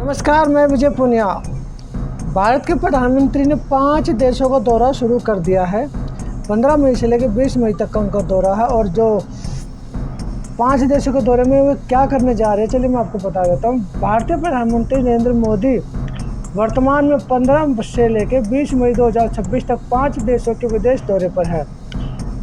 नमस्कार, मैं विजय पुनिया। भारत के प्रधानमंत्री ने 5 देशों का दौरा शुरू कर दिया है। 15 मई से लेकर 20 मई तक का उनका दौरा है और जो 5 देशों के दौरे में वे क्या करने जा रहे हैं, चलिए मैं आपको बता देता हूँ। भारतीय प्रधानमंत्री नरेंद्र मोदी वर्तमान में 15 से लेकर 20 मई 2026 तक 5 देशों के विदेश दौरे पर है,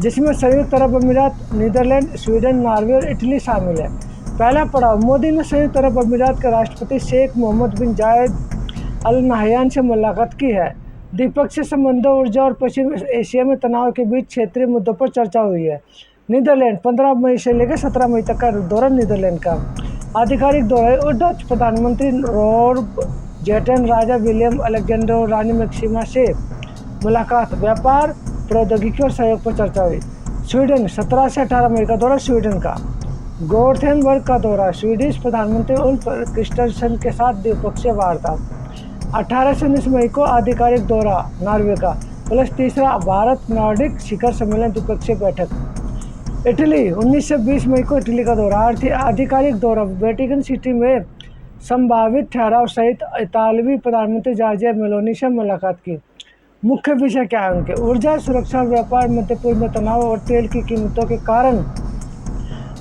जिसमें संयुक्त अरब अमीरात, नीदरलैंड, स्वीडन, नॉर्वे और इटली शामिल है। पहला पड़ाव, मोदी ने संयुक्त अरब अमीरात के राष्ट्रपति शेख मोहम्मद बिन जायद अल नाहयान से मुलाकात की है। द्विपक्षीय संबंधों, ऊर्जा और पश्चिम एशिया में तनाव के बीच क्षेत्रीय मुद्दों पर चर्चा हुई है। नीदरलैंड 15 मई से लेकर 17 मई तक का दौरा नीदरलैंड का आधिकारिक दौरा है और डच प्रधानमंत्री रॉब जेटन, राजा विलियम अलेक्जेंडर और रानी मैक्सिमा से मुलाकात, व्यापार, प्रौद्योगिकी और सहयोग पर चर्चा हुई। स्वीडन 17 से 18 मई का दौरा स्वीडन का गोथेनबर्ग का दौरा, स्वीडिश प्रधानमंत्री उल्फ क्रिस्टरसन के साथ द्विपक्षीय वार्ता। 18 से 19 मई को आधिकारिक दौरा नॉर्वे का, प्लस तीसरा भारत नॉर्डिक शिखर सम्मेलन द्विपक्षीय बैठक। इटली 19 से 20 मई को इटली का दौरा, आधिकारिक दौरा, वेटिकन सिटी में संभावित ठहराव सहित इतालवी प्रधानमंत्री जॉर्जिया मेलोनी से मुलाकात की। मुख्य विषय क्या है उनके? ऊर्जा, सुरक्षा, व्यापार, मध्य पूर्व में तनाव और तेल की कीमतों के कारण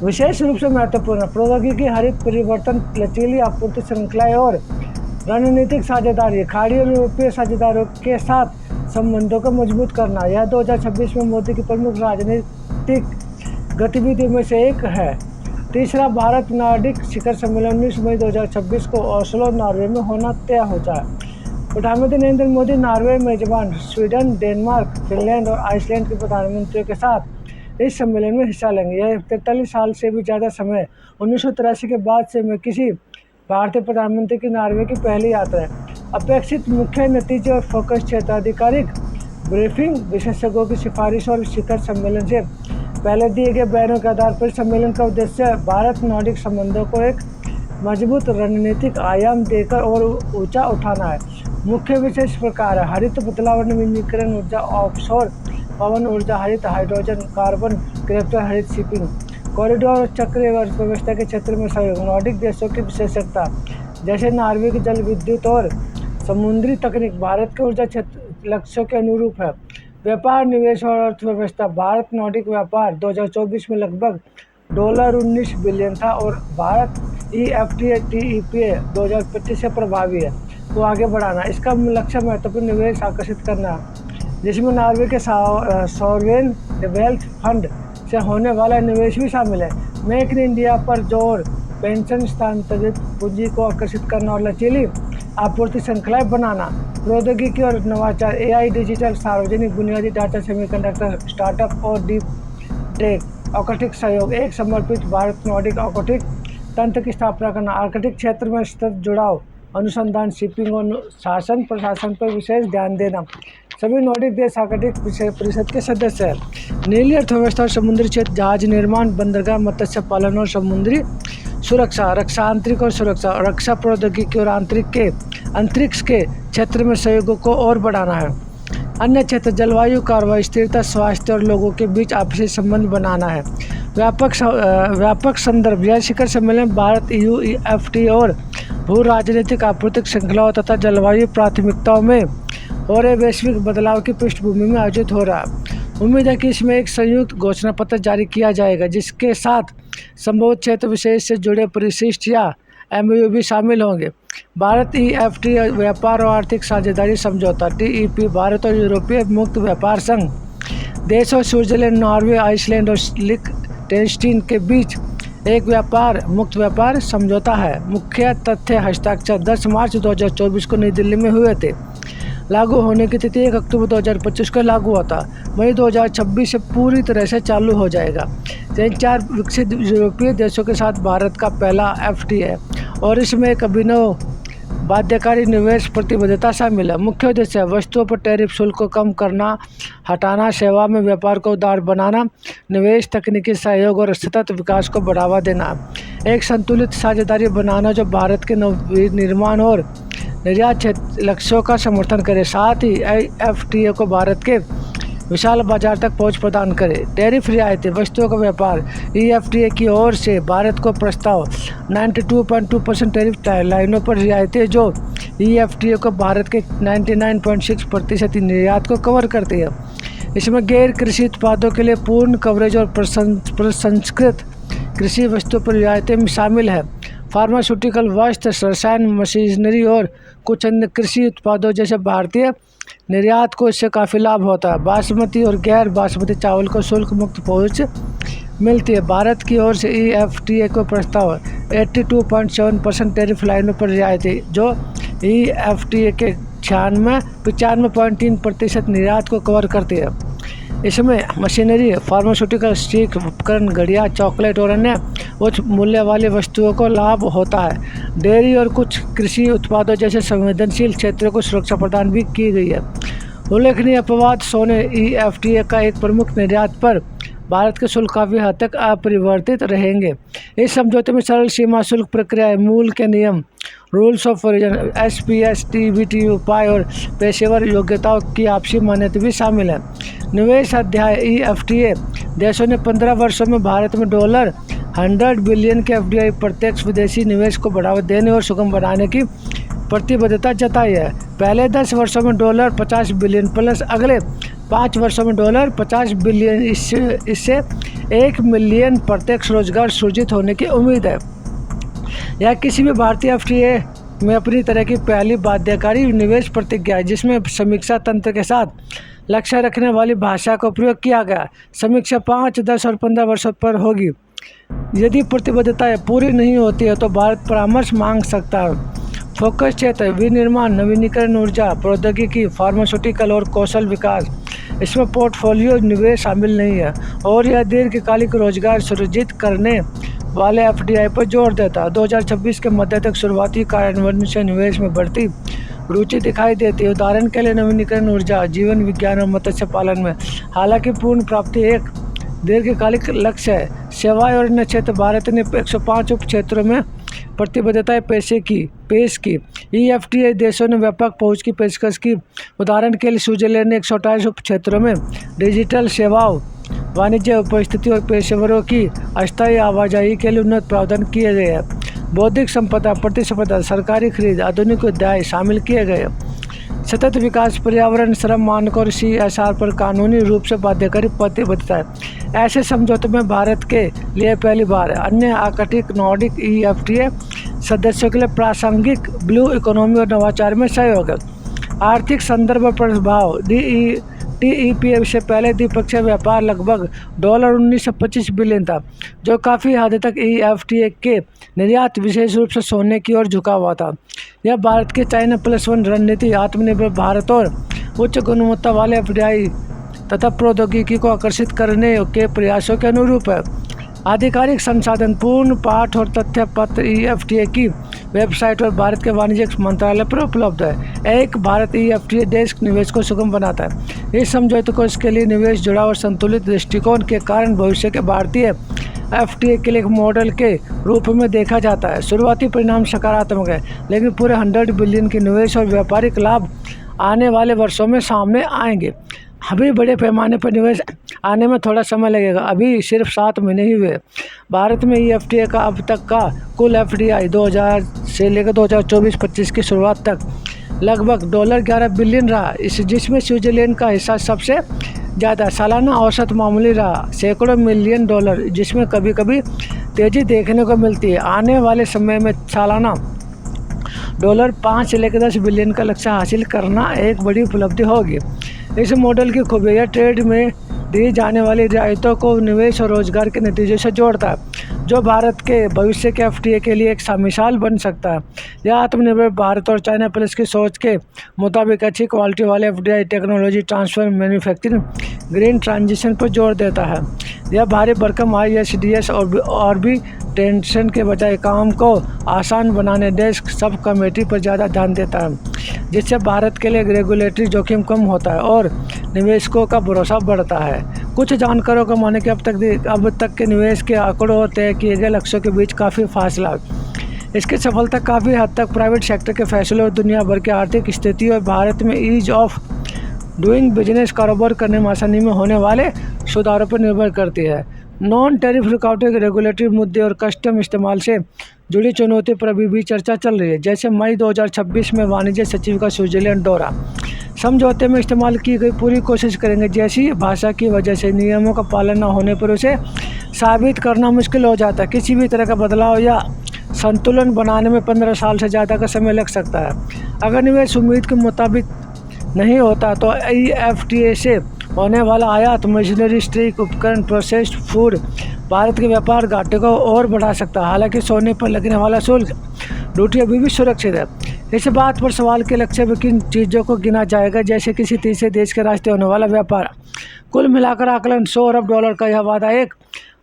विशेष रूप से महत्वपूर्ण प्रौद्योगिकी, हरित परिवर्तन, लचीली आपूर्ति श्रृंखलाएं और रणनीतिक साझेदारी, खाड़ी और यूरोपीय साझेदारों के साथ संबंधों को मजबूत करना। यह 2026 में मोदी की प्रमुख राजनीतिक गतिविधियों में से एक है। तीसरा, भारत नॉर्डिक शिखर सम्मेलन 19 मई 2026 को ओस्लो, नॉर्वे में होना तय हो जाए। प्रधानमंत्री नरेंद्र मोदी नॉर्वे मेजबान स्वीडन, डेनमार्क, फिनलैंड और आइसलैंड के प्रधानमंत्रियों के साथ इस सम्मेलन में हिस्सा लेंगे। यह 43 साल से भी ज़्यादा समय 1983 के बाद से में किसी भारतीय प्रधानमंत्री की नॉर्वे की पहली यात्रा है। अपेक्षित मुख्य नतीजे और फोकस क्षेत्र, आधिकारिक ब्रीफिंग, विशेषज्ञों की सिफारिश और शिखर सम्मेलन से पहले दिए गए बयानों के आधार पर सम्मेलन का उद्देश्य भारत नॉर्डिक संबंधों को एक मजबूत रणनीतिक आयाम देकर और ऊंचा उठाना है। मुख्य विषय इस प्रकार है: हरित बदलाव और नवीनीकरण ऊर्जा, ऑफशोर पवन ऊर्जा, हरित हाइड्रोजन, कार्बन कैप्चर, हरित शिपिंग कॉरिडोर और चक्रीय अर्थव्यवस्था के क्षेत्र में सहयोग। नॉर्डिक देशों की विशेषज्ञता, जैसे नॉर्वे की जल विद्युत और समुद्री तकनीक, भारत के ऊर्जा क्षेत्र लक्ष्यों के अनुरूप है। व्यापार, निवेश और अर्थव्यवस्था, भारत नॉर्डिक व्यापार 2024 में लगभग $19 बिलियन था और भारत EFTA TEPA 2025 से प्रभावी है तो आगे बढ़ाना। इसका लक्ष्य महत्वपूर्ण निवेश आकर्षित करना, जिसमें नॉर्वे के सॉवरेन वेल्थ फंड से होने वाला निवेश भी शामिल है। मेक इन इंडिया पर जोर, पेंशन स्थानांतरित पूंजी को आकर्षित करना और लचीली आपूर्ति श्रृंखलाएं बनाना। प्रौद्योगिकी और नवाचार, AI, डिजिटल, सार्वजनिक बुनियादी ढांचा, सेमीकंडक्टर, स्टार्टअप और डीप टेक। आर्कटिक सहयोग, एक समर्पित भारत नॉर्डिक आर्कटिक तंत्र की स्थापना करना। आर्कटिक क्षेत्र में सतत जुड़ाव, अनुसंधान, शिपिंग और शासन प्रशासन पर विशेष ध्यान देना। सभी नॉर्डिक देश आर्कटिक परिषद के सदस्य हैं। नीली अर्थव्यवस्था और समुद्री क्षेत्र, जहाज निर्माण, बंदरगाह, मत्स्य पालन और समुद्री सुरक्षा, रक्षा, आंतरिक और सुरक्षा, रक्षा प्रौद्योगिकी और अंतरिक्ष के क्षेत्र में सहयोग को और बढ़ाना है। अन्य क्षेत्र, जलवायु, कार्रवाई, स्थिरता, स्वास्थ्य और लोगों के बीच आपसी संबंध बनाना है। व्यापक संदर्भ, यह शिखर सम्मेलन भारत, EU, FTA और भू राजनीतिक आपूर्तिक श्रृंखलाओं तथा जलवायु प्राथमिकताओं में हो रहे वैश्विक बदलाव की पृष्ठभूमि में आयोजित हो रहा है। उम्मीद है कि इसमें एक संयुक्त घोषणा पत्र जारी किया जाएगा, जिसके साथ संबंधित क्षेत्र विशेष से जुड़े परिशिष्ट या MOU भी शामिल होंगे। भारत EFTA व्यापार और आर्थिक साझेदारी समझौता, TEP भारत और यूरोपीय मुक्त व्यापार संघ देशों स्विट्जरलैंड, नॉर्वे, आइसलैंड और लिechtenstein के बीच एक मुक्त व्यापार समझौता है। मुख्य तथ्य, हस्ताक्षर 10 मार्च 2024 को नई दिल्ली में हुए थे। लागू होने की तिथि 1 अक्टूबर 2025 को लागू होता। मई 2026 से पूरी तरह से चालू हो जाएगा। 4 विकसित यूरोपीय देशों के साथ भारत का पहला FTA है और इसमें एक अभिनव बाध्यकारी निवेश प्रतिबद्धता शामिल है। मुख्य उद्देश्य, वस्तुओं पर टैरिफ शुल्क को कम करना, हटाना, सेवा में व्यापार को उदार बनाना, निवेश, तकनीकी सहयोग और सतत विकास को बढ़ावा देना। एक संतुलित साझेदारी बनाना जो भारत के निर्माण और निर्यात क्षेत्र लक्ष्यों का समर्थन करे। साथ ही FTA को भारत के विशाल बाजार तक पहुंच प्रदान करे। टैरिफ रियायतें, वस्तुओं का व्यापार। EFTA की ओर से भारत को प्रस्ताव 92.2% टैरिफ लाइनों पर रियायतें जो EFTA को भारत के 99.6% निर्यात को कवर करती है। इसमें गैर कृषि उत्पादों के लिए पूर्ण कवरेज और प्रसंस्कृत कृषि वस्तुओं पर रियायतें शामिल है। फार्मास्यूटिकल, वस्त्र, रसायन, मशीनरी और कुछ अन्य कृषि उत्पादों जैसे भारतीय निर्यात को इससे काफ़ी लाभ होता है। बासमती और गैर बासमती चावल को शुल्क मुक्त पहुंच मिलती है। भारत की ओर से EFTA को प्रस्ताव 82.7% टैरिफ लाइनों पर रियायतें जो EFTA के 95.3% निर्यात को कवर करती है। इसमें मशीनरी, फार्मास्यूटिकल, स्टीक उपकरण, घड़ियाँ, चॉकलेट और अन्य उच्च मूल्य वाली वस्तुओं को लाभ होता है। डेयरी और कुछ कृषि उत्पादों जैसे संवेदनशील क्षेत्रों को सुरक्षा प्रदान भी की गई है। उल्लेखनीय अपवाद सोने EFTA का एक प्रमुख निर्यात पर भारत के शुल्क काफ़ी हद तक अपरिवर्तित रहेंगे। इस समझौते में सरल सीमा शुल्क प्रक्रिया, मूल के नियम, rules of origin, SPS, TBT उपाय और पेशेवर योग्यताओं की आपसी मान्यता भी शामिल है। निवेश अध्याय EFTA देशों ने 15 वर्षों में भारत में $100 बिलियन के FDI प्रत्यक्ष विदेशी निवेश को बढ़ावा देने और सुगम बनाने की प्रतिबद्धता जताई है। पहले 10 वर्षों में $50 बिलियन प्लस अगले 5 वर्षों में $50 बिलियन, इससे 1 मिलियन प्रत्यक्ष रोजगार सृजित होने की उम्मीद है। यह किसी भी भारतीय FTA में अपनी तरह की पहली बाध्यकारी निवेश प्रतिज्ञा है जिसमें समीक्षा तंत्र के साथ लक्ष्य रखने वाली भाषा का प्रयोग किया गया। समीक्षा 5, 10 और 15 वर्षों पर होगी। यदि प्रतिबद्धताएं पूरी नहीं होती है तो भारत परामर्श मांग सकता है। फोकस क्षेत्र, विनिर्माण, नवीनीकरण ऊर्जा, प्रौद्योगिकी, फार्मास्यूटिकल और कौशल विकास। इसमें पोर्टफोलियो निवेश शामिल नहीं है और यह दीर्घकालिक रोजगार सृजित करने वाले FDI पर जोर देता है। 2026 के मध्य तक शुरुआती कार्यान्वयन से निवेश में बढ़ती रुचि दिखाई देती है। उदाहरण के लिए नवीनीकरण ऊर्जा, जीवन विज्ञान और मत्स्य पालन में। हालांकि पूर्ण प्राप्ति एक दीर्घकालिक लक्ष्य है। सेवाएं और अन्य क्षेत्र, भारत ने 105 उप क्षेत्रों में प्रतिबद्धताएं पेश की। EFTA देशों ने व्यापक पहुंच की पेशकश की। उदाहरण के लिए स्विट्जरलैंड ने 128 उप क्षेत्रों में डिजिटल सेवाओं, वाणिज्य उपस्थिति और पेशेवरों की अस्थायी आवाजाही के लिए उन्नत प्रावधान किए गए हैं। बौद्धिक संपदा, प्रतिस्पर्धा, सरकारी खरीद, आधुनिक उद्याय शामिल किए गए। सतत विकास, पर्यावरण, श्रम मानकों और CSR पर कानूनी रूप से बाध्यकारी प्रतिबद्धता है। ऐसे समझौते में भारत के लिए पहली बार अन्य आर्कटिक नॉर्डिक EFTA सदस्यों के लिए प्रासंगिक ब्लू इकोनॉमी और नवाचार में सहयोग है। आर्थिक संदर्भ और प्रभाव, TEPA से पहले द्विपक्षीय व्यापार लगभग $1925 बिलियन था जो काफ़ी हद तक EFTA के निर्यात, विशेष रूप से सोने की ओर झुका हुआ था। यह भारत की चाइना +1 रणनीति, आत्मनिर्भर भारत और उच्च गुणवत्ता वाले FDI तथा प्रौद्योगिकी को आकर्षित करने के प्रयासों के अनुरूप है। आधिकारिक संसाधन, पूर्ण पाठ और तथ्य पत्र EFTA की वेबसाइट और भारत के वाणिज्य मंत्रालय पर उपलब्ध है। एक भारत EFTA देश निवेश को सुगम बनाता है। इस समझौते को इसके लिए निवेश जुड़ाव और संतुलित दृष्टिकोण के कारण भविष्य के भारतीय FTA के लिए एक मॉडल के रूप में देखा जाता है। शुरुआती परिणाम सकारात्मक है, लेकिन पूरे $100 बिलियन के निवेश और व्यापारिक लाभ आने वाले वर्षों में सामने आएंगे। अभी बड़े पैमाने पर निवेश आने में थोड़ा समय लगेगा। अभी सिर्फ 7 महीने ही हुए। भारत में EFTA का अब तक का कुल FDI 2000 से लेकर 2024-25 की शुरुआत तक लगभग $11 बिलियन रहा, जिसमें स्विट्जरलैंड का हिस्सा सबसे ज़्यादा। सालाना औसत मामूली रहा, सैकड़ों मिलियन डॉलर, जिसमें कभी कभी तेज़ी देखने को मिलती है। आने वाले समय में सालाना $5 से लेकर 10 बिलियन का लक्ष्य हासिल करना एक बड़ी उपलब्धि होगी। इस मॉडल की खूबियाँ ट्रेड में दी जाने वाली रियायतों को निवेश और रोजगार के नतीजों से जोड़ता है, जो भारत के भविष्य के FTA के लिए एक मिसाल बन सकता है। यह आत्मनिर्भर भारत और चाइना प्लस की सोच के मुताबिक अच्छी क्वालिटी वाले FDI, technology transfer, manufacturing, green transition पर जोर देता है। यह भारी भरकम ISDS और भी टेंशन के बजाय काम को आसान बनाने डेस्क सब कमेटी पर ज़्यादा ध्यान देता है, जिससे भारत के लिए रेगुलेटरी जोखिम कम होता है और निवेशकों का भरोसा बढ़ता है। कुछ जानकारों का माने कि अब तक के निवेश के आंकड़ों और तय किए गए लक्ष्यों के बीच काफ़ी फासला है। इसकी सफलता काफ़ी हद तक प्राइवेट सेक्टर के फैसलों और दुनिया भर की आर्थिक स्थिति और भारत में ईज ऑफ डूइंग बिजनेस कारोबार करने में आसानी में होने वाले सुधारों पर निर्भर करती है। नॉन टैरिफ रुकावटें, रेगुलेटरी मुद्दे और कस्टम इस्तेमाल से जुड़ी चुनौती पर अभी भी चर्चा चल रही है। जैसे मई 2026 में वाणिज्य सचिव का स्विट्जरलैंड दौरा, समझौते में इस्तेमाल की गई पूरी कोशिश करेंगे। जैसी भाषा की वजह से नियमों का पालन न होने पर उसे साबित करना मुश्किल हो जाता है। किसी भी तरह का बदलाव या संतुलन बनाने में 15 साल से ज़्यादा का समय लग सकता है। अगर निवेश उम्मीद के मुताबिक नहीं होता तो EFTA से होने वाला आयात, मशीनरी, स्टील, उपकरण, प्रोसेस्ड फूड भारत के व्यापार घाटे को और बढ़ा सकता है। हालांकि सोने पर लगने वाला शुल्क ड्यूटी अभी भी सुरक्षित है। इस बात पर सवाल के लक्ष्य में किन चीज़ों को गिना जाएगा, जैसे किसी तीसरे देश के रास्ते होने वाला व्यापार। कुल मिलाकर आकलन $100 अरब का यह वादा एक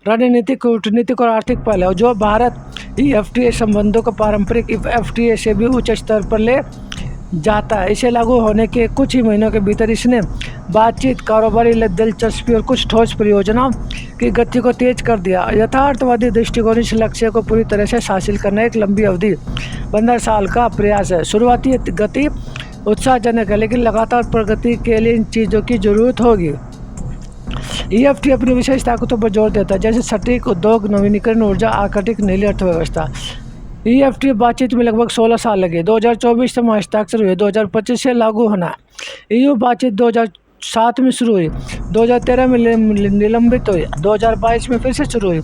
रणनीतिक, कूटनीतिक और आर्थिक पहल है जो भारत EFTA संबंधों को पारंपरिक FTA से भी उच्च स्तर पर ले जाता है। इसे लागू होने के कुछ ही महीनों के भीतर इसने बातचीत, कारोबारी दिलचस्पी और कुछ ठोस परियोजनाओं की गति को तेज कर दिया। यथार्थवादी दृष्टिकोण इस लक्ष्य को पूरी तरह से हासिल करना एक लंबी अवधि 15 साल का प्रयास है। शुरुआती गति उत्साहजनक है, लेकिन लगातार प्रगति के लिए इन चीज़ों की जरूरत होगी। EFTA अपनी विशेष ताकतों पर जोर देता है, जैसे सटीक उद्योग, नवीनीकरण ऊर्जा, आर्कटिक नीली अर्थव्यवस्था। EFTA बातचीत में लगभग 16 साल लगे। 2024 से हस्ताक्षर हुए, 2025 से लागू होना। EU बातचीत 2007 में शुरू हुई, 2013 में निलंबित हुई, 2022 में फिर से शुरू हुई,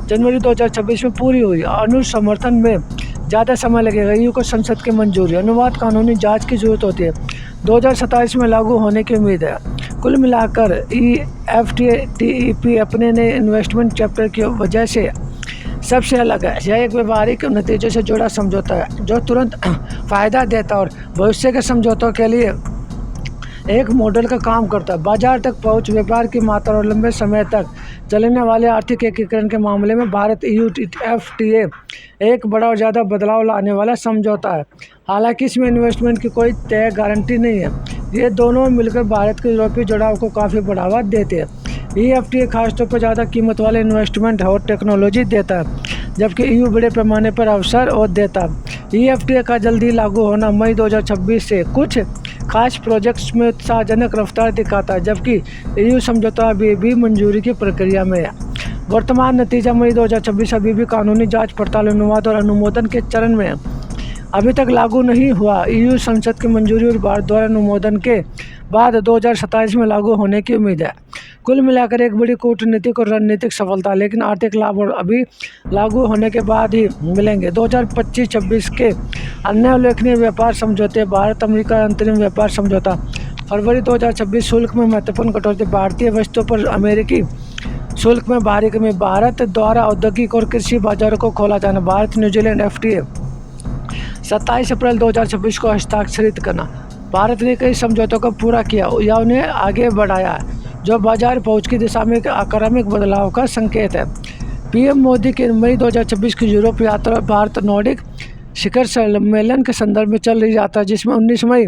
जनवरी 2026 में पूरी हुई। अनुसमर्थन में ज़्यादा समय लगेगा। EU को संसद की मंजूरी, अनुवाद, कानूनी जांच की जरूरत होती है। 2027 में लागू होने की उम्मीद है। कुल मिलाकर EFTA TEP अपने नए इन्वेस्टमेंट चैप्टर की वजह से सबसे अलग है। यह एक व्यवहारिक नतीजों से जुड़ा समझौता है जो तुरंत फ़ायदा देता है और भविष्य के समझौतों के लिए एक मॉडल का काम करता है। बाजार तक पहुंच, व्यापार की मात्रा और लंबे समय तक चलने वाले आर्थिक एकीकरण के मामले में भारत EU FTA एक बड़ा और ज़्यादा बदलाव लाने वाला समझौता है। हालांकि इसमें इन्वेस्टमेंट की कोई तय गारंटी नहीं है। ये दोनों मिलकर भारत के यूरोपीय जुड़ाव को काफ़ी बढ़ावा देते हैं। EFTA खासतौर पर ज़्यादा कीमत वाले इन्वेस्टमेंट और टेक्नोलॉजी देता है, जबकि EU बड़े पैमाने पर अवसर और देता है। EFTA का जल्दी लागू होना मई 2026 से कुछ खास प्रोजेक्ट्स में उत्साहजनक रफ्तार दिखाता है, जबकि EU समझौता अभी भी मंजूरी की प्रक्रिया में है। वर्तमान नतीजा मई 2026 अभी भी कानूनी जांच, पड़ताल, अनुवाद और अनुमोदन के चरण में है। अभी तक लागू नहीं हुआ। EU संसद की मंजूरी और भारत द्वारा अनुमोदन के बाद 2027 में लागू होने की उम्मीद है। कुल मिलाकर एक बड़ी कूटनीतिक और रणनीतिक सफलता, लेकिन आर्थिक लाभ और अभी लागू होने के बाद ही मिलेंगे। 2025-26 के अन्य उल्लेखनीय व्यापार समझौते। भारत अमेरिका अंतरिम व्यापार समझौता, फरवरी 2026। शुल्क में महत्वपूर्ण कटौती, भारतीय वस्तुओं पर अमेरिकी शुल्क में भारी कमी, भारत द्वारा औद्योगिक और कृषि बाजारों को खोला जाना। भारत न्यूजीलैंड FTA 27 अप्रैल 2026 को हस्ताक्षरित करना। भारत ने कई समझौतों को पूरा किया या उन्हें आगे बढ़ाया है, जो बाजार पहुंच की दिशा में एक आक्रामक बदलाव का संकेत है। PM मोदी की मई 2026 की यूरोप यात्रा भारत नॉर्डिक शिखर सम्मेलन के संदर्भ में चल रही यात्रा, जिसमें 19 मई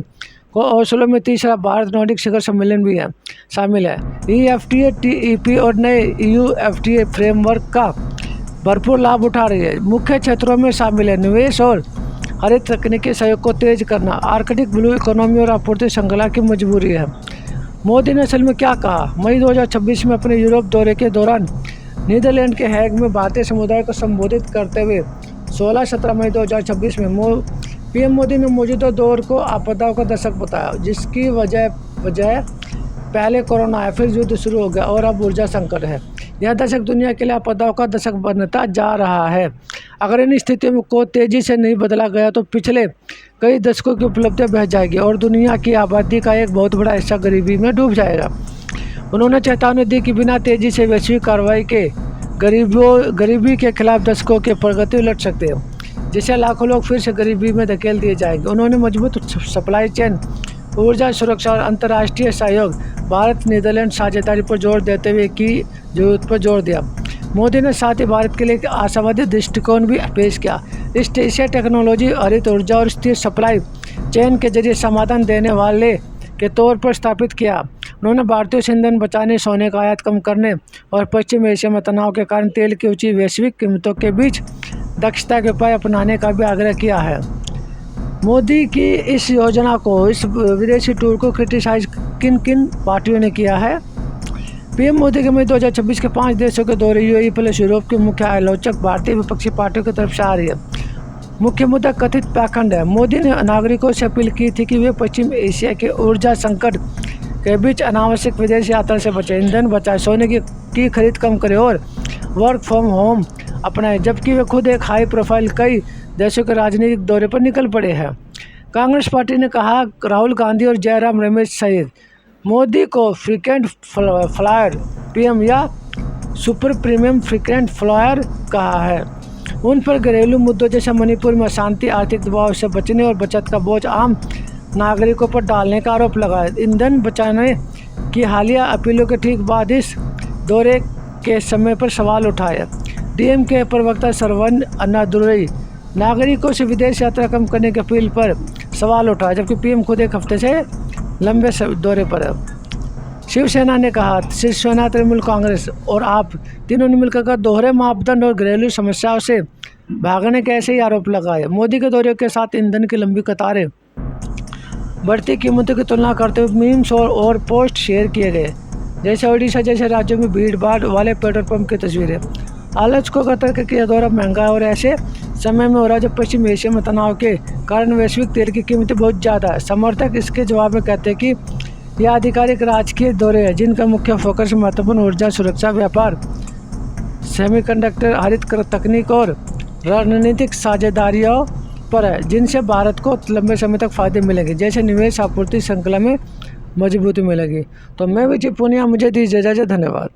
को ओस्लो में तीसरा भारत नॉर्डिक शिखर सम्मेलन भी है शामिल है। EFTA TEP और नए EU FTA फ्रेमवर्क का भरपूर लाभ उठा रही है। मुख्य क्षेत्रों में शामिल है निवेश और हरित तकनीकी सहयोग को तेज करना, आर्कटिक ब्लू इकोनॉमी और आपूर्ति श्रृंखला की मजबूरी है। मोदी ने असल में क्या कहा? मई 2026 में अपने यूरोप दौरे के दौरान नीदरलैंड के हैग में भारतीय समुदाय को संबोधित करते हुए 16-17 मई 2026 में PM मोदी ने मौजूदा दौर को आपदाओं का दशक बताया, जिसकी वजह पहले कोरोना है, फिर युद्ध शुरू हो गया और अब ऊर्जा संकट है। यह दशक दुनिया के लिए आपदाओं का दशक बनता जा रहा है। अगर इन स्थितियों को तेज़ी से नहीं बदला गया तो पिछले कई दशकों की उपलब्धियां बह जाएगी और दुनिया की आबादी का एक बहुत बड़ा हिस्सा गरीबी में डूब जाएगा। उन्होंने चेतावनी दी कि बिना तेज़ी से वैश्विक कार्रवाई के गरीबी के खिलाफ दशकों के प्रगति उलट सकते हैं, जिससे लाखों लोग फिर से गरीबी में धकेल दिए जाएंगे। उन्होंने मजबूत सप्लाई चेन, ऊर्जा सुरक्षा और अंतर्राष्ट्रीय सहयोग, भारत नीदरलैंड साझेदारी पर जोर देते हुए की जरूरत पर जोर दिया। मोदी ने साथ ही भारत के लिए एक आशावादी दृष्टिकोण भी पेश किया। इसे टेक्नोलॉजी, हरित ऊर्जा और स्थिर सप्लाई चेन के जरिए समाधान देने वाले के तौर पर स्थापित किया। उन्होंने भारतीय से ईंधन बचाने, सोने का आयात कम करने और पश्चिम एशिया में तनाव के कारण तेल की ऊंची वैश्विक कीमतों के बीच दक्षता के उपाय अपनाने का भी आग्रह किया है। मोदी की इस योजना को, इस विदेशी टूर को क्रिटिसाइज किन किन पार्टियों ने किया है। पीएम मोदी के मई 2026 के 5 देशों के दौरे यूएई प्लस यूरोप के मुख्य आलोचक भारतीय विपक्षी पार्टियों की तरफ से आ रही है। मुख्य मुद्दा कथित पाखंड है। मोदी ने नागरिकों से अपील की थी कि वे पश्चिम एशिया के ऊर्जा संकट के बीच अनावश्यक विदेश यात्रा से बचें, ईंधन बचाएं, सोने की खरीद कम करें और वर्क फ्रॉम होम अपनाएं, जबकि वे खुद एक हाई प्रोफाइल कई देशों के राजनीतिक दौरे पर निकल पड़े हैं। कांग्रेस पार्टी ने कहा राहुल गांधी और जयराम रमेश सहित मोदी को फ्रीक्वेंट फ्लायर पीएम या सुपर प्रीमियम फ्रीक्वेंट फ्लायर कहा है। उन पर घरेलू मुद्दों जैसे मणिपुर में शांति, आर्थिक दबाव से बचने और बचत का बोझ आम नागरिकों पर डालने का आरोप लगाया। ईंधन बचाने की हालिया अपीलों के ठीक बाद इस दौरे के समय पर सवाल उठाए। डीएम के प्रवक्ता सरवन अन्नादुरई नागरिकों से विदेश यात्रा कम करने की अपील पर सवाल उठाया, जबकि पीएम खुद एक हफ्ते से लंबे दौरे पर है। शिवसेना ने कहा शिवसेना, तृणमूल कांग्रेस और आप तीनों ने मिलकर दोहरे मापदंड और घरेलू समस्याओं से भागने के ऐसे ही आरोप लगाए। मोदी के दौरे के साथ ईंधन की लंबी कतारें, बढ़ती कीमतों की तुलना करते हुए मीम्स और पोस्ट शेयर किए गए, जैसे ओडिशा जैसे राज्यों में भीड़ भाड़ वाले पेट्रोल पंप की तस्वीरें। आलोचकों का तर्क कि यह दौरा महंगा है और ऐसे समय में हो रहा है जब पश्चिम एशिया में तनाव के कारण वैश्विक तेल की कीमतें बहुत ज़्यादा है। समर्थक इसके जवाब में कहते हैं कि यह आधिकारिक राजकीय दौरे हैं जिनका मुख्य फोकस महत्वपूर्ण ऊर्जा सुरक्षा, व्यापार, सेमीकंडक्टर, हरित तकनीक और रणनीतिक साझेदारियों पर है, जिनसे भारत को लंबे समय तक फायदे मिलेंगे, जैसे निवेश, आपूर्ति श्रृंखला में मजबूती मिलेगी। तो मैं विजय पूनिया, मुझे दी इजाज़त, धन्यवाद।